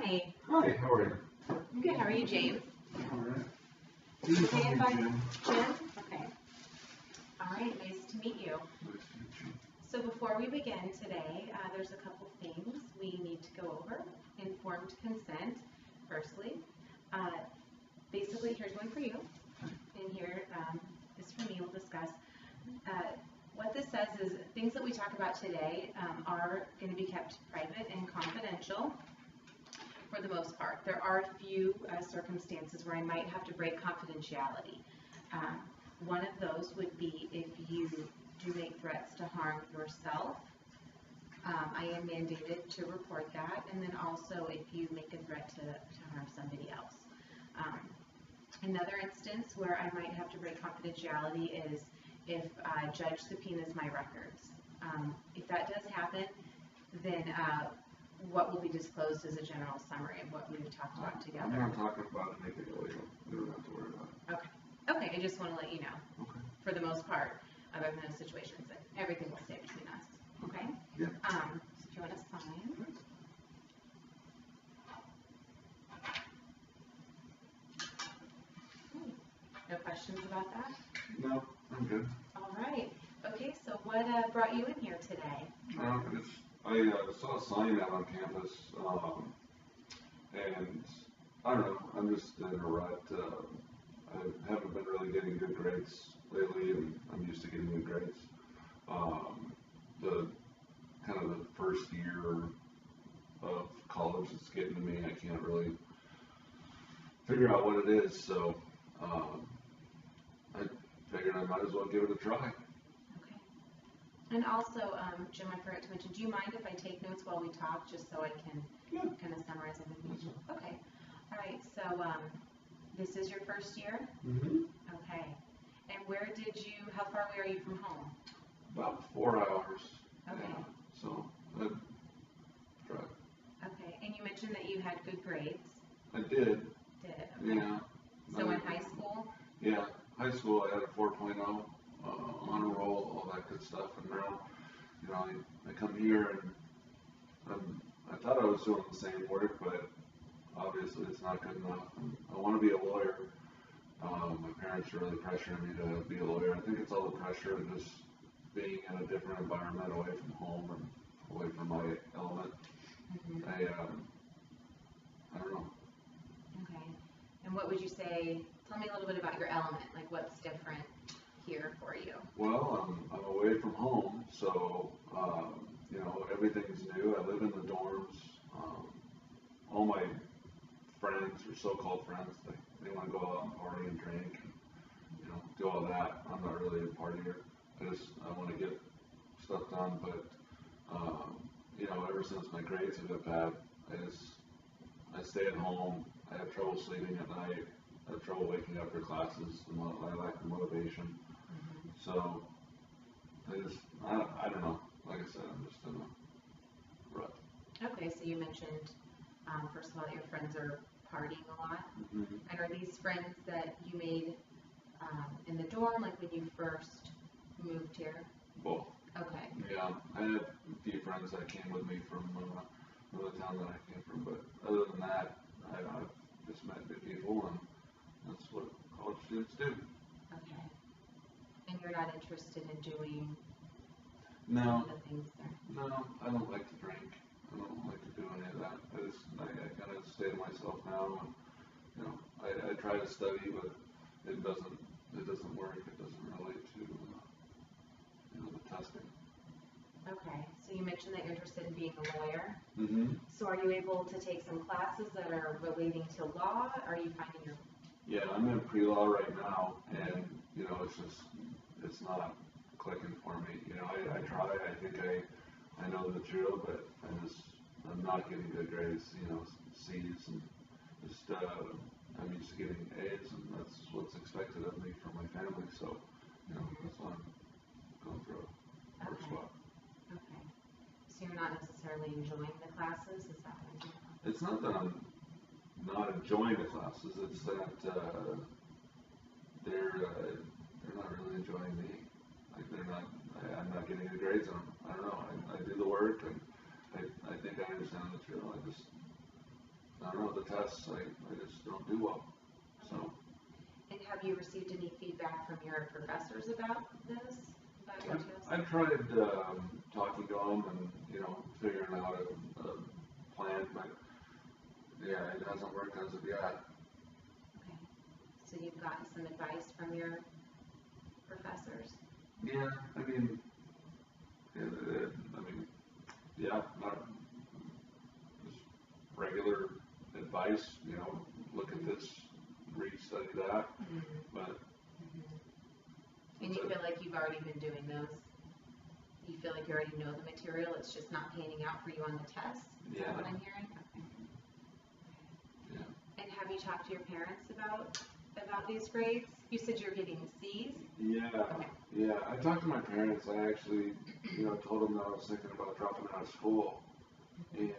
Hi. Hi, how are you? I'm good. How are you, James? All right. Okay, bye. Jim. Jim? Okay. All right, nice to meet you. Nice to meet you. So before we begin today, there's a couple things we need to go over. Informed consent, firstly. Basically, here's one for you, and here is for me. We'll discuss. What this says is things that we talk about today are going to be kept private and confidential for the most part. There are a few circumstances where I might have to break confidentiality. One of those would be if you do make threats to harm yourself. I am mandated to report that, and then also if you make a threat to harm somebody else. Another instance where I might have to break confidentiality is if a judge subpoenas my records. If that does happen, then what will be disclosed is a general summary of what we've talked about together. I'm not talking about anything illegal. You don't have to worry about it. Okay. Okay, I just want to let you know. Okay. For the most part, other than those situations, that everything will stay between us. Okay? Yeah. So if you want to sign. No questions about that? No, I'm good. All right. Okay, so what brought you in here today? I saw a sign out on campus, and I don't know, I'm just in a rut. I haven't been really getting good grades lately, and I'm used to getting good grades. The kind of the first year of college is getting to me. I can't really figure out what it is, so I figured I might as well give it a try. Okay. And also, Jim, I forgot to mention, do you mind if I take notes while we talk, just so I can kind of summarize everything? Okay. All right, so this is your first year? Mm-hmm. Okay. And how far away are you from home? About 4 hours. Okay. Yeah, so I'd try. Okay, and you mentioned that you had good grades. I did. Okay. Yeah. So in high school? Yeah, high school I had a 4.0, honor roll, all that good stuff, and now, I come here and I thought I was doing the same work, but obviously it's not good enough, and I want to be a lawyer. My parents are really pressuring me to be a lawyer. I think it's all the pressure of just being in a different environment, away from home and away from my element. Mm-hmm. I don't know. Okay. And what would you say, tell me a little bit about your element, like what's different here for you? Well, I'm away from home, so, everything's new. I live in the dorms. All my friends, or so-called friends, they want to go out and party and drink and, do all that. I'm not really a partier. I want to get stuff done, but, ever since my grades have been bad, I stay at home. I have trouble sleeping at night. I have trouble waking up for classes. I lack the motivation. Mm-hmm. So, I don't know. Like I said, I'm just in a rut. Okay, so you mentioned, first of all, that your friends are partying a lot. Mm-hmm. And are these friends that you made in the dorm, like when you first moved here? Both. Okay. Yeah, I had a few friends that came with me from the town that I came from, but other than that, I've just met good people, and that's what college students do. Okay. And you're not interested in doing No, the things there? no, I don't like to drink. I don't like to do any of that. I kind of stay to myself now, and I try to study, but it doesn't work. It doesn't relate to the testing. Okay, so you mentioned that you're interested in being a lawyer. Mm-hmm. So are you able to take some classes that are relating to law? Are you finding your... Yeah, I'm in pre-law right now, and it's not clicking for me. I try. I think I know the drill, but I'm not getting good grades. C's, and just I'm used to getting A's, and that's what's expected of me from my family. So that's why I'm going through a hard spot. Okay. So you're not necessarily enjoying the classes? Is that what I'm doing? It's not that I'm not enjoying the classes. It's that they're not really enjoying me. Like I'm not getting the grades on them. I don't know. I do the work, and I think I understand the drill. I don't know, the tests, I just don't do well, so. And have you received any feedback from your professors about this, about your tests? I've tried, talking to them and, you know, figuring out a plan, but, yeah, it hasn't worked as of yet. Okay, so you've gotten some advice from your professors? Yeah, I mean, yeah, not just regular advice, you know, look at this, study that, but. And you feel like you've already been doing those? You feel like you already know the material, it's just not panning out for you on the test? Is that what I'm hearing? Okay. Yeah. And have you talked to your parents about these grades? You said you're getting C's? Yeah, Okay. yeah, I talked to my parents, I actually, you know, told them that I was thinking about dropping out of school, and,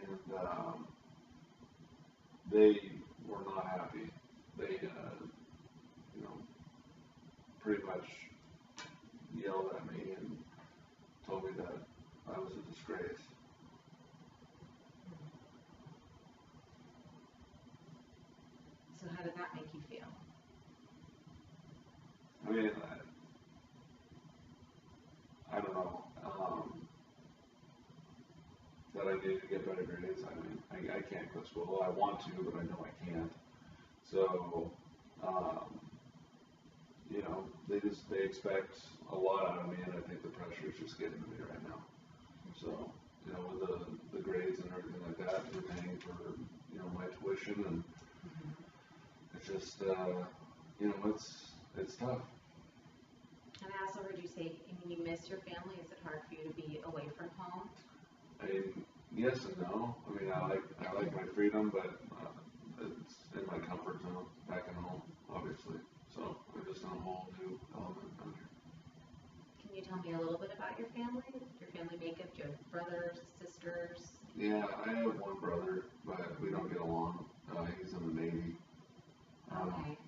they were not happy. They, you know, pretty much yelled at me and told me that I was a disgrace. So how did that make you feel? I mean, I don't know, that I need to get better grades. I mean, I can't quit school. I want to, but I know I can't. So, you know, they expect a lot out of me, and I think the pressure is just getting to me right now. So, you know, with the grades and everything like that, they're paying for, you know, my tuition, and it's just, you know, it's tough. And I also heard you say, I mean, you miss your family. Is it hard for you to be away from home? I mean, yes and no. I mean, I like my freedom, but it's in my comfort zone back at home, obviously. So I'm just in a whole new element down here. Can you tell me a little bit about your family? Your family makeup? Do you have brothers, sisters? Yeah, I have one brother, but we don't get along. He's in the Navy. Okay.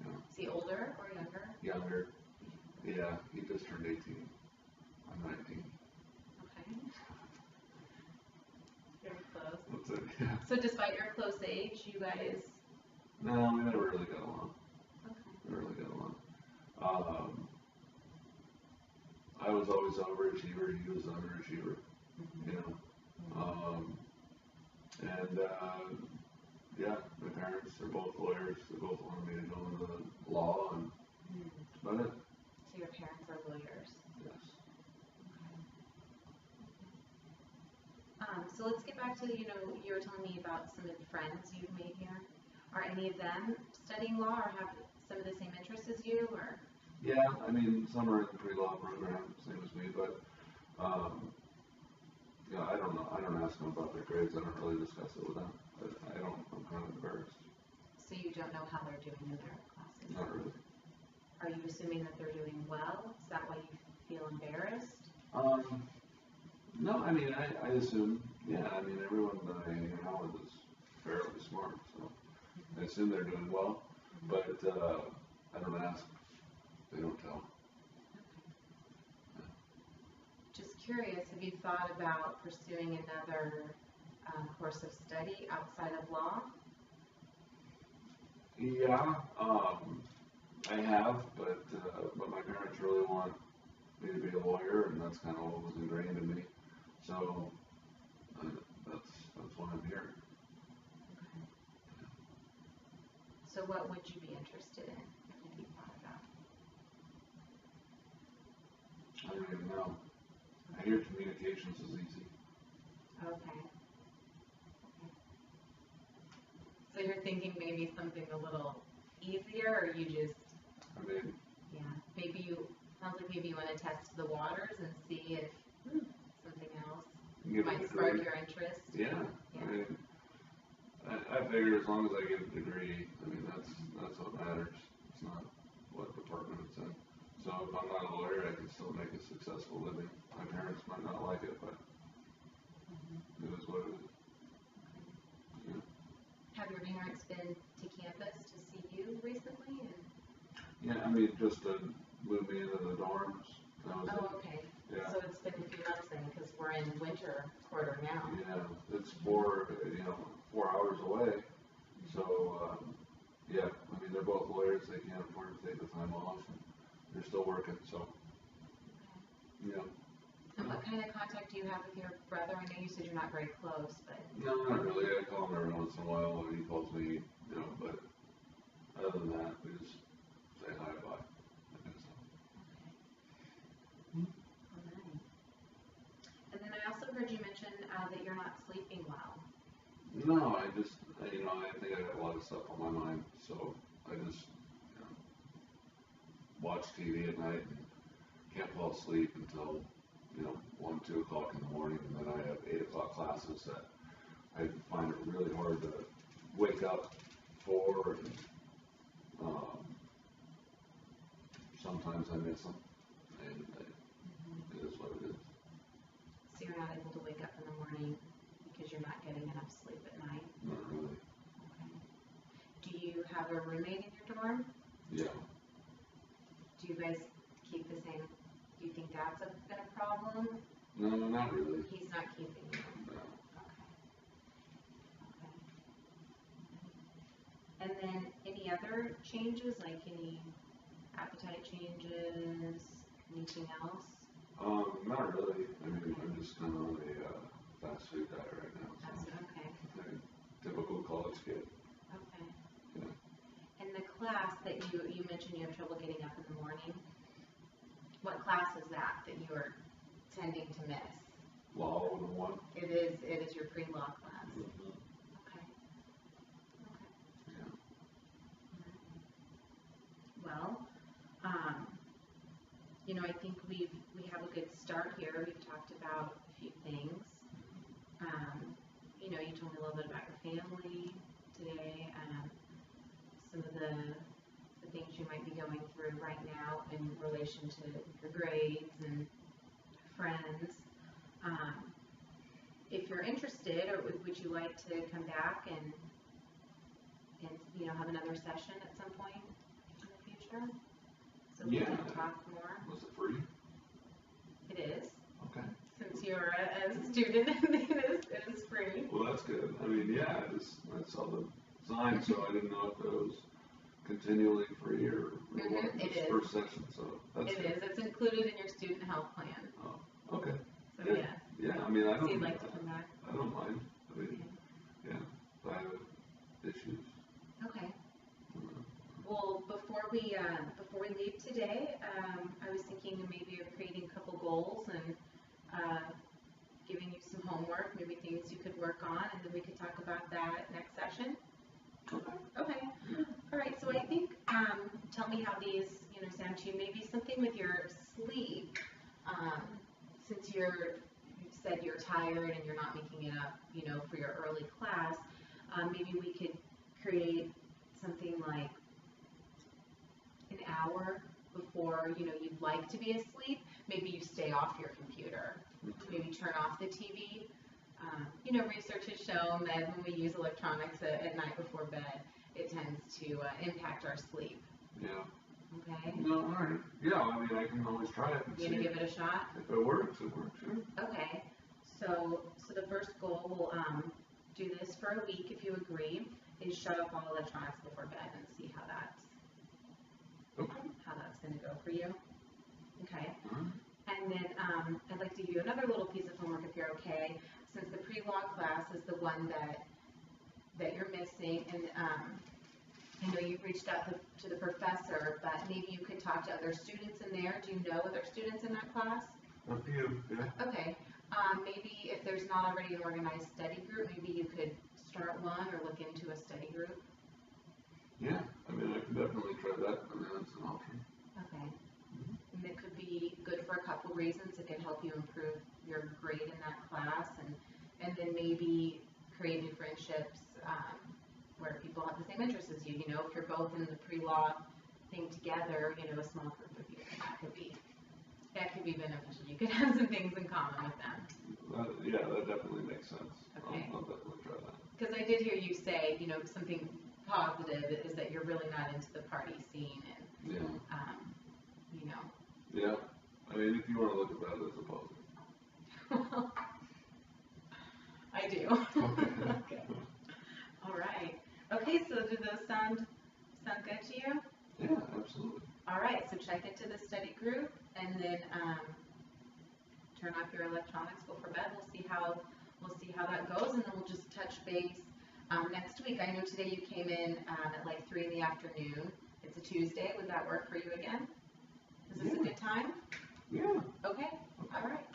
Yeah. Is he older or younger? Younger. Yeah, he just turned 18. I'm 19. Okay. Very close. That's it, yeah. So despite your close age, you guys... No, we never really got along. Okay. We never really got along. I was always an overachiever, he was an underachiever, you know. And yeah, my parents are both lawyers. They both wanted me to go into the law, and that's about it. So your parents are lawyers? Yes. So let's get back to, you know, you were telling me about some of the friends you've made here. Are any of them studying law or have some of the same interests as you, or? Yeah, I mean, some are in the pre-law program, same as me, but yeah, I don't know. I don't ask them about their grades. I don't really discuss it with them. I don't. I'm kind of embarrassed. So you don't know how they're doing in their classes? Not really. Are you assuming that they're doing well? Is that why you feel embarrassed? No, I mean, I assume, yeah, I mean, everyone that I hang out with is fairly smart, so I assume they're doing well, but I don't ask. They don't tell. Just curious, have you thought about pursuing another course of study outside of law? Yeah, I have, but my parents really want me to be a lawyer, and that's kind of what was ingrained in me. So that's why I'm here. Okay. So what would you be interested in if you thought about? I don't even know. I hear communications is easy. Okay. So you're thinking maybe something a little easier, or you just, I mean, yeah, maybe sounds like maybe you want to test the waters and see if something else get might a spark degree. your interest. Yeah. I mean, I figure as long as I get a degree, I mean, that's what matters. It's not what department it's in. So if I'm not a lawyer, I can still make a successful living. My parents might not like it, but it is what it is. Yeah. Have your parents been to campus to see you recently? Yeah, I mean, just to move me into the dorms. That was it. Okay. Yeah. So it's been a few months then, because we're in winter quarter now. Yeah, it's 4 hours away. So, yeah, I mean, they're both lawyers, they can't afford to take the time off, and they're still working, so, yeah. And what kind of contact do you have with your brother? I know you said you're not very close, but. No, not really, I call him every once in a while, and he calls me, you know, but other than that, we just say hi, bye. So. Okay. All right. And then I also heard you mention that you're not sleeping well. No, I just, you know, I think I got a lot of stuff on my mind, so I just, you know, watch TV at night and can't fall asleep until, you know, 1, 2 o'clock in the morning, and then I have 8 o'clock classes that I find it really hard to wake up for, and sometimes I miss them, and it is what it is. So you're not able to wake up in the morning because you're not getting enough sleep at night? Not really. Okay. Do you have a roommate in your dorm? Yeah. Do you guys keep the same? Do you think that's been a problem? No, not really. He's not keeping you? No. Okay. Okay. And then any other changes, like any appetite changes, anything else? Not really. I mean, I'm just kind of on a fast food diet right now. That's So. okay. Typical college kid. Okay. Yeah. And the class that you mentioned you have trouble getting up in the morning, what class is that you are tending to miss? Law 101. It is your pre-law class. Mm-hmm. Okay. Okay. Yeah. Well, you know, I think we have a good start here. We've talked about a few things. You know, you told me a little bit about your family today, some of the things you might be going through right now in relation to your grades and friends. If you're interested, or would you like to come back and you know, have another session at some point in the future? So we can talk more. Was it free? It is. Okay. Since you're a student, it is free. Well, that's good. I mean, yeah, I saw the sign, so I didn't know if it was continually free or what. It It's is. first session, so that's It good. is. It's included in your student health plan. Oh, okay. So Yeah. yeah. Yeah, I mean, I So you'd don't. like to come back? I don't mind. I mean, Okay. yeah, if I have issues. Okay. Well, before we leave today, I was thinking maybe of creating a couple goals and giving you some homework, maybe things you could work on, and then we could talk about that next session. Okay. Okay. All right. So I think tell me how these sound to you. Maybe something with your sleep, since you said you're tired and you're not making it up, for your early class. Maybe we could create something like an hour before you'd like to be asleep. Maybe you stay off your computer. Maybe turn off the TV. Research has shown that when we use electronics at night before bed, it tends to impact our sleep. Yeah. Okay. No, all right. Yeah, I mean, I can always try it and You see. gonna give it a shot? If it works, it works. Sure. Okay. So the first goal, we'll do this for a week if you agree, is shut off all electronics before bed and see how that's going to go for you. Okay. Mm-hmm. And then I'd like to give you another little piece of homework if you're okay, since the pre-law class is the one that you're missing, and I know you've reached out to the professor, but maybe you could talk to other students in there. Do you know other students in that class? A few, yeah. Okay. Maybe if there's not already an organized study group, maybe you could start one or look into a study group. Yeah, I mean, I can definitely try that. I mean, that's an option. Okay. And it could be good for a couple reasons. It could help you improve your grade in that class, and then maybe create new friendships where people have the same interests as you. If you're both in the pre-law thing together, a small group of you, that could be beneficial. You could have some things in common with them. Yeah, that definitely makes sense. Okay. I'll definitely try that. Because I did hear you say, something positive is that you're really not into the party scene, and Yeah. Yeah. I mean, if you want to look at that as a positive. Well, I do. Okay. Okay. All right. Okay. Okay, so do those sound good to you? Yeah, absolutely. All right, so check into the study group and then turn off your electronics before bed. We'll see how that goes, and then we'll just touch base next week. I know today you came in at like 3 in the afternoon. It's a Tuesday. Would that work for you again? Is this a good time? Yeah. Okay. All right.